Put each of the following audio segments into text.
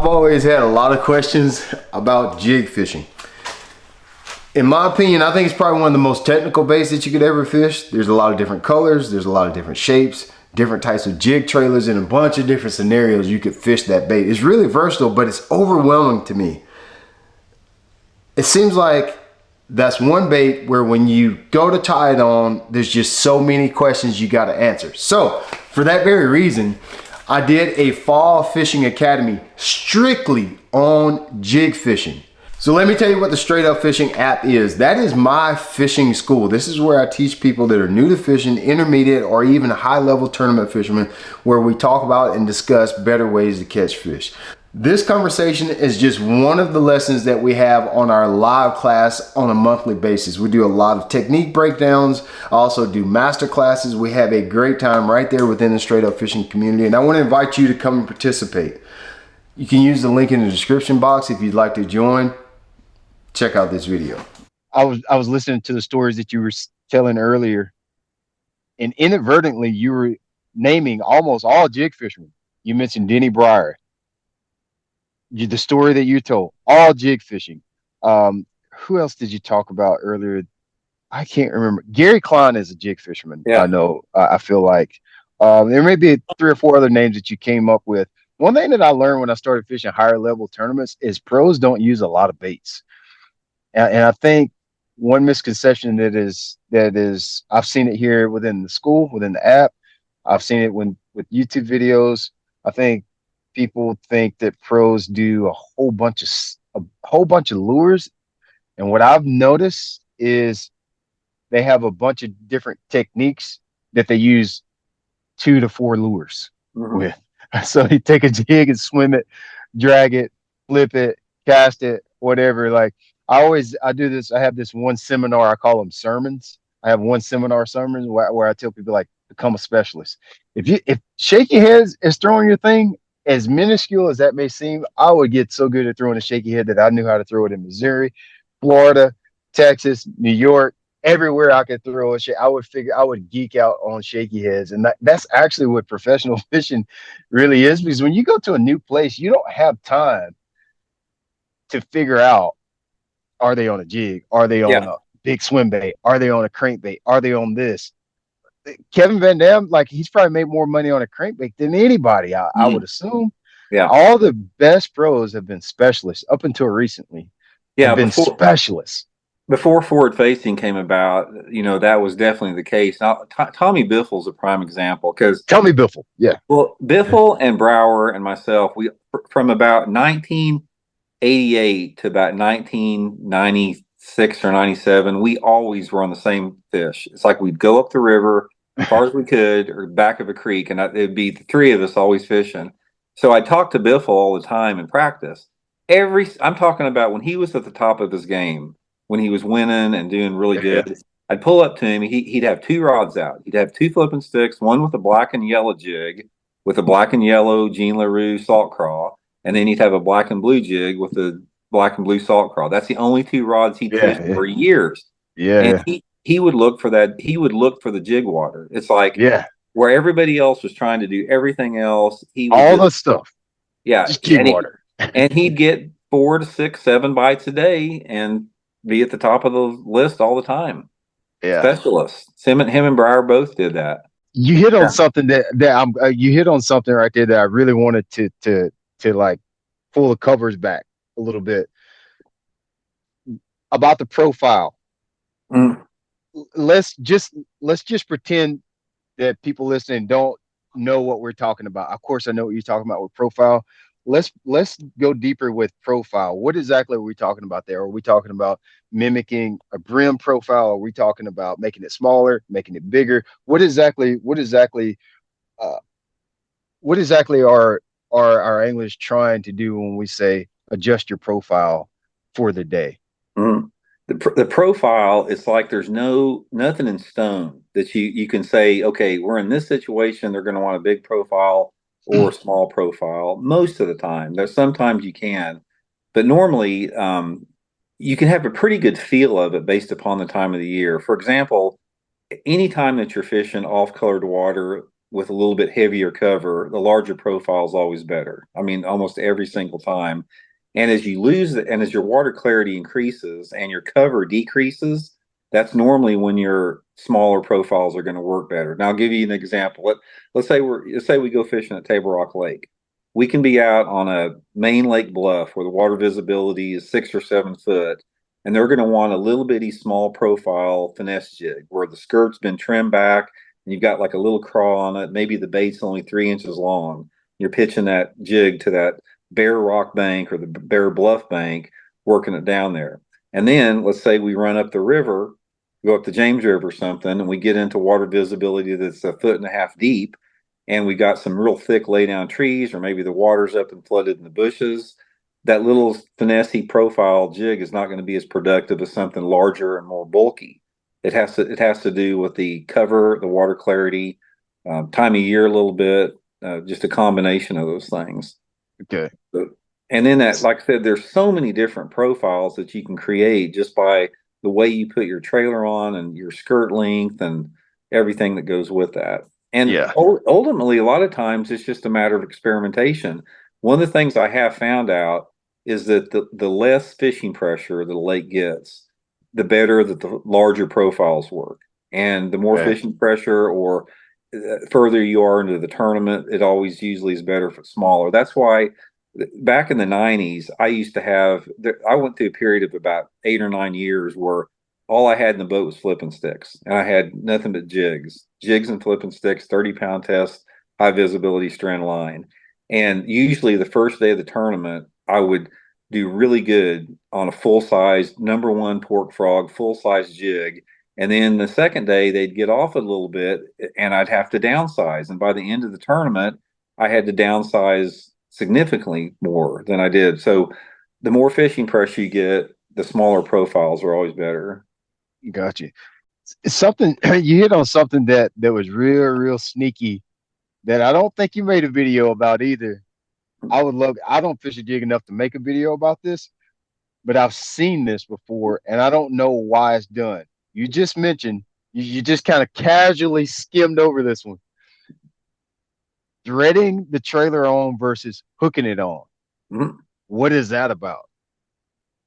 I've always had a lot of questions about jig fishing. In my opinion, I think it's probably one of the most technical baits that you could ever fish. There's a lot of different colors, there's a lot of different shapes, different types of jig trailers, and a bunch of different scenarios you could fish that bait. It's really versatile, but it's overwhelming to me. It seems like that's one bait where when you go to tie it on, there's just so many questions you got to answer. So for that very reason, I did a fall fishing academy strictly on jig fishing. So let me tell you what the Straight Up Fishing app is. That is my fishing school. This is where I teach people that are new to fishing, intermediate, or even high level tournament fishermen, where we talk about and discuss better ways to catch fish. This conversation is just one of the lessons that we have on our live class on a monthly basis. We do a lot of technique breakdowns. I also do master classes. We have a great time right there within the Straight Up Fishing community, and I want to invite you to come and participate. You can use the link in the description box if you'd like to join. Check out this video. I was listening to the stories that you were telling earlier, and inadvertently you were naming almost all jig fishermen. You mentioned Denny Breyer. The story that you told, all jig fishing. Who else did you talk about earlier? I can't remember. Gary Klein is a jig fisherman. Yeah. I know. I feel like there may be 3 or 4 other names that you came up with. One thing that I learned when I started fishing higher level tournaments is pros don't use a lot of baits. And I think one misconception that is I've seen it here within the school, within the app. I've seen it with YouTube videos. I think people think that pros do a whole bunch of lures, and what I've noticed is they have a bunch of different techniques that they use 2 to 4 lures with. So you take a jig and swim it, drag it, flip it, cast it, whatever. Like I do this. I have this one seminar. I call them sermons. I have one seminar sermons where I tell people, like, become a specialist. If shaky heads is throwing your thing, as minuscule as that may seem, I would get so good at throwing a shaky head that I knew how to throw it in Missouri, Florida, Texas, New York, everywhere I could throw a shake. I would geek out on shaky heads. And that's actually what professional fishing really is, because when you go to a new place, you don't have time to figure out, are they on a jig? Are they on a big swim bait? Are they on a crankbait? Are they on this? Kevin Van Dam, like, he's probably made more money on a crankbait than anybody, I would assume. Yeah. All the best pros have been specialists up until recently. Yeah. Specialists. Before forward facing came about, that was definitely the case. Now, Tommy Biffle's a prime example, because Tommy Biffle. Yeah. Well, Biffle and Brower and myself, we from about 1988 to about 1996 or 97, we always were on the same fish. It's like we'd go up the river as far as we could, or back of a creek, and it'd be the 3 of us always fishing. So I talked to Biffle all the time in practice. I'm talking about when he was at the top of his game, when he was winning and doing really good. I'd pull up to him. He'd have 2 rods out. He'd have 2 flipping sticks, one with a black and yellow jig, with a black and yellow Jean LaRue salt craw, and then he'd have a black and blue jig with a black and blue salt craw. That's the only 2 rods he'd fished for years. Yeah. And he would look for that. He would look for the jig water. It's like, where everybody else was trying to do everything else, he would all the stuff. Yeah, just jig water. And he'd get 4 to 6, 7 bites a day and be at the top of the list all the time. Yeah. Specialists. Him and Breyer both did that. You hit on something you hit on something right there that I really wanted to like pull the covers back a little bit about the profile. Let's just pretend that people listening don't know what we're talking about. Of course, I know what you're talking about with profile. Let's go deeper with profile. What exactly are we talking about there? Are we talking about mimicking a brim profile? Are we talking about making it smaller, making it bigger? What exactly are our anglers trying to do when we say adjust your profile for the day? The profile is like there's nothing in stone that you can say, okay, we're in this situation, they're going to want a big profile or a small profile. Most of the time, there's sometimes you can, but normally you can have a pretty good feel of it based upon the time of the year. For example, anytime that you're fishing off colored water, with a little bit heavier cover, the larger profile is always better. I mean, almost every single time. And as you lose it, and as your water clarity increases and your cover decreases, that's normally when your smaller profiles are going to work better. Now, I'll give you an example. Let's say we go fishing at Table Rock Lake. We can be out on a main lake bluff where the water visibility is 6 or 7 foot, and they're going to want a little bitty small profile finesse jig where the skirt's been trimmed back and you've got like a little craw on it. Maybe the bait's only 3 inches long. You're pitching that jig to that bare rock bank or the bare bluff bank, working it down there. And then let's say we run up the river, go up the James River or something, and we get into water visibility that's 1.5 feet deep, and we got some real thick lay down trees, or maybe the water's up and flooded in the bushes. That little finessey profile jig is not going to be as productive as something larger and more bulky. It has to do with the cover, the water clarity, time of year a little bit, just a combination of those things. Okay. And then that, like I said, there's so many different profiles that you can create just by the way you put your trailer on and your skirt length and everything that goes with that. And Yeah. ultimately, a lot of times it's just a matter of experimentation. One of the things I have found out is that the less fishing pressure the lake gets, the better that the larger profiles work. And the more Okay. fishing pressure or further you are into the tournament, it always usually is better if it's smaller. That's why back in the 90s, I went through a period of about 8 or 9 years where all I had in the boat was flipping sticks, and I had nothing but jigs and flipping sticks, 30-pound test, high visibility strand line. And usually the first day of the tournament, I would do really good on a full size number one pork frog, full size jig. And then the second day, they'd get off a little bit and I'd have to downsize. And by the end of the tournament, I had to downsize significantly more than I did. So the more fishing pressure you get, the smaller profiles are always better. Got you. It's something you hit on something that was real sneaky that I don't think you made a video about either. I would love. I don't fish a jig enough to make a video about this, but I've seen this before, and I don't know why it's done. You just mentioned you just kind of casually skimmed over this one. Threading the trailer on versus hooking it on. Mhm. What is that about?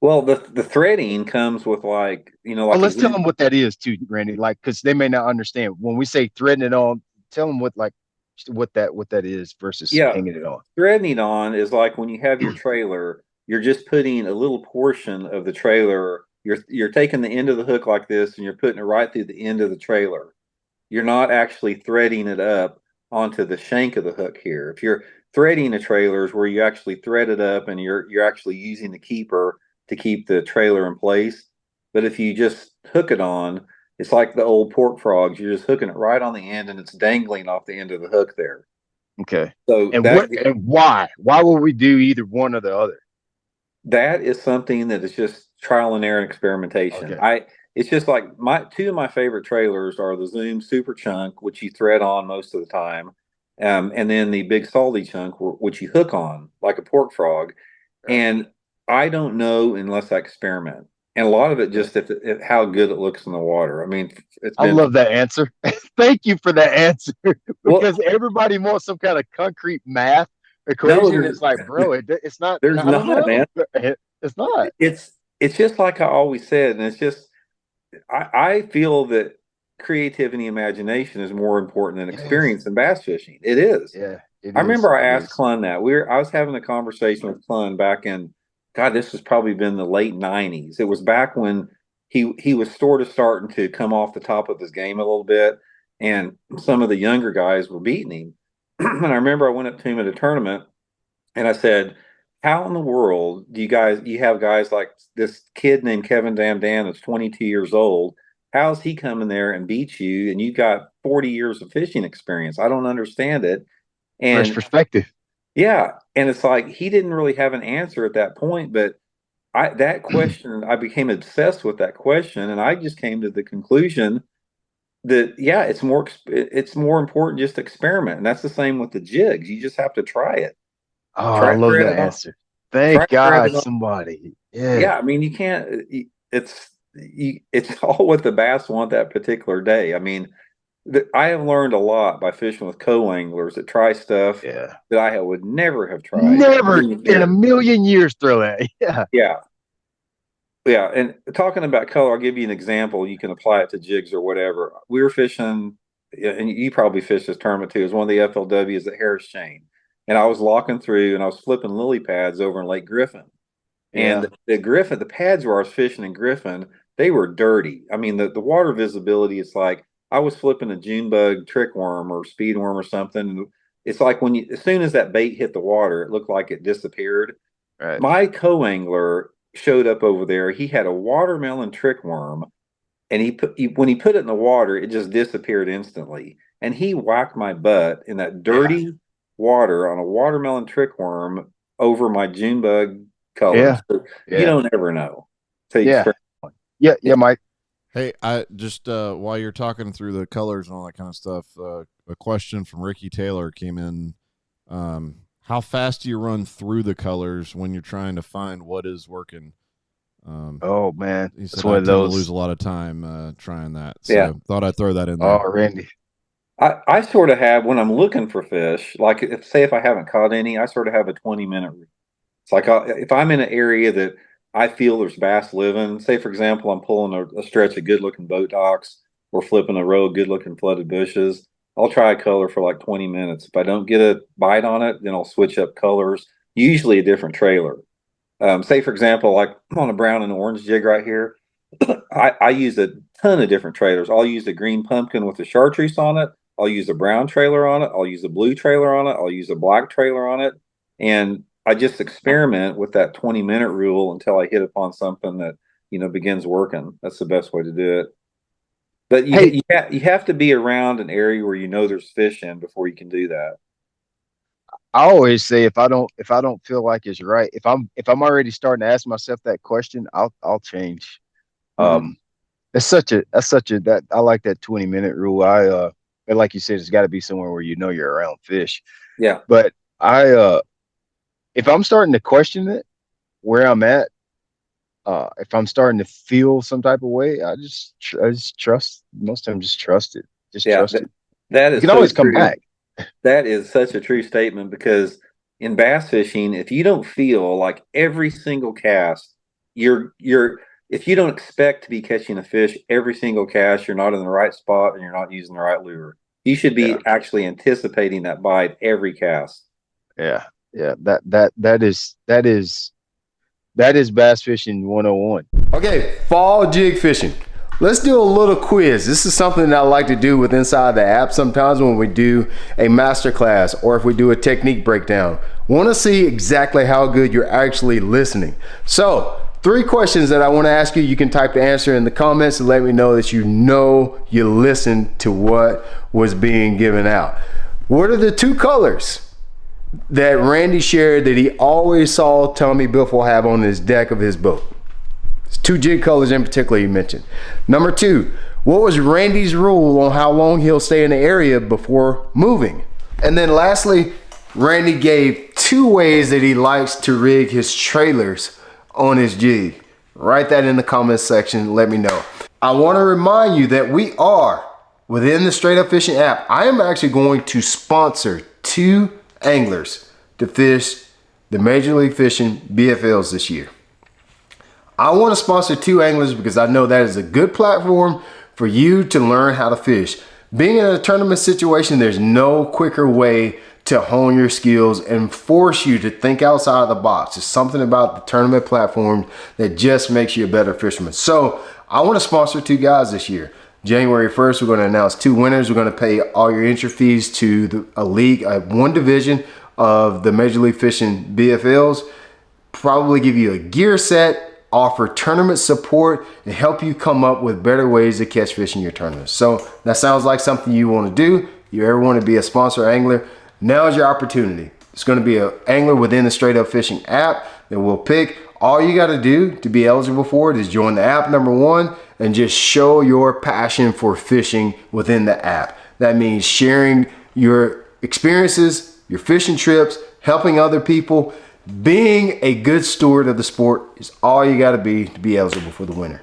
Well, the threading comes with Oh, like a let's tell Zoom. them what that is too, Randy. Like, because they may not understand when we say threading it on. Tell them what that is versus Yeah, hanging it on. threading on is like when you have your trailer, you're just putting a little portion of the trailer. You're taking the end of the hook like this and you're putting it right through the end of the trailer. You're not actually threading it up onto the shank of the hook here. If you're threading a trailer is where you actually thread it up and you're actually using the keeper to keep the trailer in place. But if you just hook it on, it's like the old pork frogs. You're just hooking it right on the end and it's dangling off the end of the hook there. Okay. So And what and why? Why will we do either one or the other? that is something that is just trial and error and experimentation. Okay. It's just like my two of my favorite trailers are the Zoom Super Chunk, which you thread on most of the time, and then the Big Salty Chunk, which you hook on like a pork frog. Okay. And I don't know unless I experiment. And a lot of it Okay. just if how good it looks in the water. I mean, it's I been love that answer. Thank you for that answer well. because everybody wants some kind of concrete math No, equation. It's like, bro, it's not. there's I don't not, know. man. It's not. It's just like I always said, and it's just I feel that creativity and imagination is more important than Yes. experience in bass fishing. It is. Yeah. It I is. remember I It asked is. Clun that. I was having a conversation with Clun back in God, this was probably been the late 90s. It was back when he was sort of starting to come off the top of his game a little bit, and some of the younger guys were beating him. And I remember I went up to him at a tournament and I said, how in the world do you have guys like this kid named Kevin Van Dam that's 22 years old? How's he coming there and beat you? And you got 40 years of fishing experience. I don't understand it. Fresh And perspective. yeah, and it's like he didn't really have an answer at that point, but that question, I became obsessed with that question, and I just came to the conclusion that yeah, it's more important just to experiment. And that's the same with the jigs. You just have to try it. Oh, I Try love thread that it on. answer. Try Thank thread it God on. somebody. Yeah. Yeah, I mean, you can't. It's all what the bass want that particular day. I mean, I have learned a lot by fishing with co-anglers that try stuff Yeah. that I would never have tried. Never Even in a here. million years throw that. Yeah. Yeah. Yeah. And talking about color, I'll give you an example. You can apply it to jigs or whatever. We were fishing, and you probably fished this tournament too. It was one of the FLWs at Harris Chain. And I was locking through and I was flipping lily pads over in Lake Griffin. And Yeah. the pads where I was fishing in Griffin, they were dirty. I mean, the water visibility, it's like I was flipping a June bug trick worm or speed worm or something. It's like as soon as that bait hit the water, it looked like it disappeared. Right. My co-angler showed up over there. He had a watermelon trick worm, and when he put it in the water, it just disappeared instantly. And he whacked my butt in that dirty water on a watermelon trick worm over my June bug colors. Yeah. So you Yeah. don't ever know. So you Yeah. Yeah. Yeah, Mike. Hey, I just while you're talking through the colors and all that kind of stuff, a question from Ricky Taylor came in. How fast do you run through the colors when you're trying to find what is working? Oh man, He said it's I one tend of to those. lose a lot of time trying that. So Yeah. thought I'd throw that in Oh, there. Randy. I sort of have when I'm looking for fish, like if I haven't caught any, I sort of have a 20-minute. It's like if I'm in an area that I feel there's bass living, say for example, I'm pulling a stretch of good looking boat docks or flipping a row of good looking flooded bushes, I'll try a color for like 20 minutes. If I don't get a bite on it, then I'll switch up colors, usually a different trailer. Say for example, like I'm on a brown and orange jig right here. I use a ton of different trailers. I'll use a green pumpkin with a chartreuse on it. I'll use a brown trailer on it. I'll use a blue trailer on it. I'll use a black trailer on it. And I just experiment with that 20-minute rule until I hit upon something that, begins working. That's the best way to do it. But Hey, you have to be around an area where there's fish in before you can do that. I always say if I don't feel like it's right, if I'm already starting to ask myself that question, I'll change. Mhm. Um, that I like that 20-minute rule. But like you said, it's got to be somewhere where you're around fish. Yeah. But if I'm starting to question it, where I'm at, if I'm starting to feel some type of way, I just trust. Most of them, just trust it. Just Yeah. trust it. That You is can so always come true. back. That is such a true statement because in bass fishing, if you don't feel like every single cast, you're if you don't expect to be catching a fish every single cast, you're not in the right spot and you're not using the right lure. You should Yeah, be actually anticipating that bite every cast. yeah, yeah. That is bass fishing 101. Okay, fall jig fishing. Let's do a little quiz. This is something that I like to do with inside the app sometimes when we do a master class or if we do a technique breakdown. Want to see exactly how good you're actually listening. So, 3 questions that I want to ask you. You can type the answer in the comments and let me know that you listened to what was being given out. What are the 2 colors that Randy shared that he always saw Tommy Biffle have on his deck of his boat? It's 2 jig colors in particular you mentioned. Number 2, what was Randy's rule on how long he'll stay in the area before moving? And then lastly, Randy gave 2 ways that he likes to rig his trailers on his jig. Write that in the comments section, let me know. I want to remind you that we are within the Straight Up Fishing app. I am actually going to sponsor 2 anglers to fish the Major League Fishing BFLs this year. I want to sponsor 2 anglers because I know that is a good platform for you to learn how to fish. Being in a tournament situation, there's no quicker way to hone your skills and force you to think outside of the box. It's something about the tournament platform that just makes you a better fisherman. So I want to sponsor 2 guys this year. January 1st, we're going to announce 2 winners. We're going to pay all your entry fees to a league, one division of the Major League Fishing BFLs. Probably give you a gear set, offer tournament support, and help you come up with better ways to catch fish in your tournaments. So that sounds like something you want to do. You ever want to be a sponsor angler, now is your opportunity. It's going to be an angler within the Straight Up Fishing app that we'll pick. All you got to do to be eligible for it is join the app, number 1, and just show your passion for fishing within the app. That means sharing your experiences, your fishing trips, helping other people. Being a good steward of the sport is all you got to be eligible for the winner.